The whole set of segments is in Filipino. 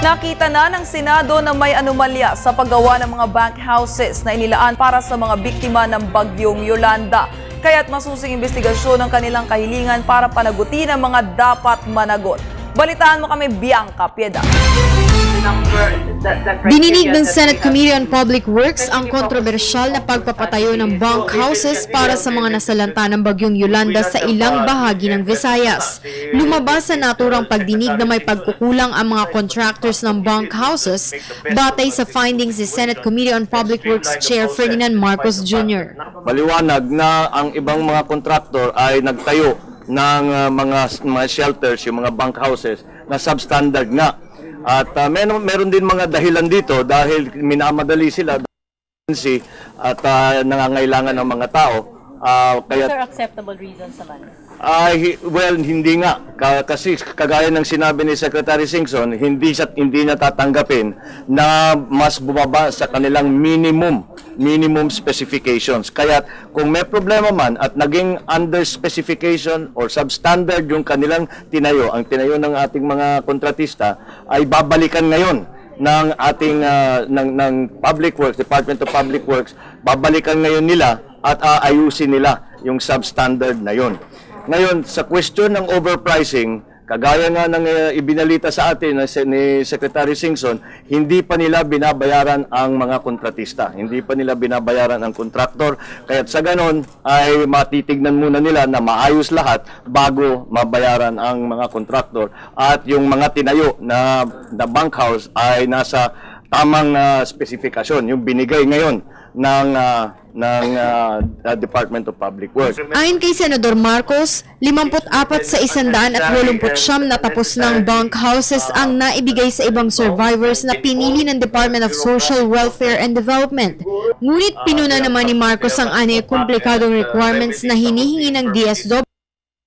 Nakita na ng Senado na may anomalya sa paggawa ng mga bank houses na inilaan para sa mga biktima ng bagyong Yolanda. Kaya't masusing investigasyon ang kanilang kahilingan para panagutin ang mga dapat managot. Balitaan mo kami, Bianca Piedad. Dininig ng Senate Committee on Public Works ang kontrobersyal na pagpapatayo ng bunk houses para sa mga nasalanta ng bagyong Yolanda sa ilang bahagi ng Visayas. Lumabas sa naturang pagdinig na may pagkukulang ang mga contractors ng bunk houses batay sa findings ni Senate Committee on Public Works Chair Ferdinand Marcos Jr. Maliwanag na ang ibang mga contractor ay nagtayo ng mga shelters, yung mga bunk houses na substandard nga. At meron din mga dahilan dito dahil minamadali sila at nangangailangan ng mga tao. Kaya are acceptable reasons naman? Well, hindi nga. Kasi kagaya ng sinabi ni Secretary Singson, hindi niya tatanggapin na mas bumaba sa kanilang minimum specifications. Kaya kung may problema man at naging under specification or substandard yung kanilang tinayo, ang tinayo ng ating mga kontratista, ay babalikan ngayon ng ating ng Public Works, Department of Public Works, babalikan ngayon nila at aayusin nila yung substandard na yon. Ngayon, sa question ng overpricing, kagaya nga ng ibinalita sa atin ni Secretary Singson, hindi pa nila binabayaran ang mga kontratista. Hindi pa nila binabayaran ang kontraktor. Kaya sa ganon ay matitignan muna nila na maayos lahat bago mabayaran ang mga kontraktor. At yung mga tinayo na bank house ay nasa tamang spesifikasyon, yung binigay ngayon ng Department of Public Works. Ayon kay Senador Marcos, 54 sa 189 na tapos ng bunk houses ang naibigay sa ibang survivors na pinili ng Department of Social Welfare and Development. Ngunit pinuna naman ni Marcos ang komplikadong requirements na hinihingi ng DSW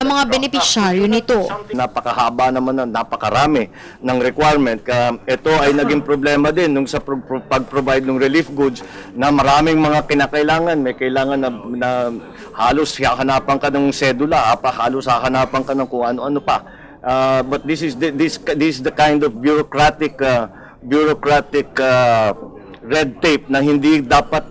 ang mga benepisyaryo nito. Napakahaba naman, napakarami ng requirement. Ito ay naging problema din nung sa pag-provide ng relief goods na maraming mga kinakailangan. May kailangan na halos hahanapan ka ng sedula, halos hahanapan ka ng kung ano-ano pa. But this is the kind of bureaucratic red tape na hindi dapat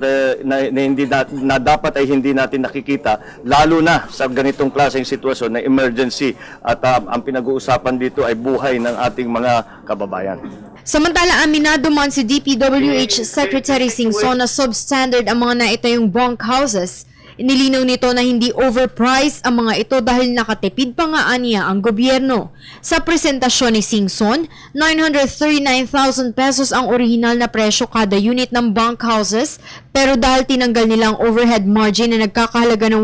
dapat ay hindi natin nakikita, lalo na sa ganitong klaseng sitwasyon na emergency at ang pinag-uusapan dito ay buhay ng ating mga kababayan. Samantala, aminado man si DPWH Secretary Singson na substandard ang mga naitayong bunk houses. Inilinaw nito na hindi overpriced ang mga ito dahil nakatipid pa nga aniya ang gobyerno. Sa presentasyon ni Singson, 939,000 pesos ang orihinal na presyo kada unit ng bunk houses, pero dahil tinanggal nilang overhead margin na nagkakahalaga ng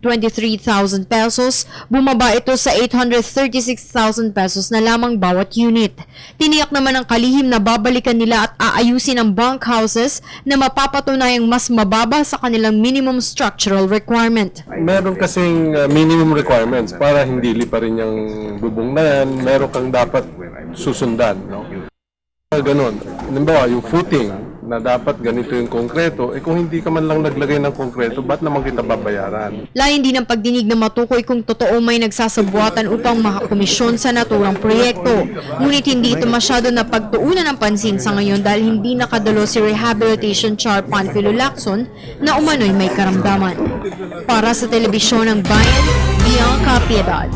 123,000 pesos, bumaba ito sa 836,000 pesos na lamang bawat unit. Tiniyak naman ng kalihim na babalikan nila at aayusin ang bunk houses na mapapatunayang mas mababa sa kanilang minimum structural requirement. Meron kasing minimum requirements para hindi liparin yung bubong na yan. Meron kang dapat susundan. No? Ganon. Halimbawa, yung footing na dapat ganito yung konkreto, kung hindi ka man lang naglagay ng konkreto, ba't naman kita babayaran? Lain din ang pagdinig na matukoy kung totoo may nagsasabuatan upang makakomisyon sa naturang proyekto. Ngunit hindi ito masyado na pagtuunan ng pansin sa ngayon dahil hindi nakadalo si Rehabilitation Char Panfilo Lacson na umano'y may karamdaman. Para sa Telebisyon ng Bayan, Bianca Piedad.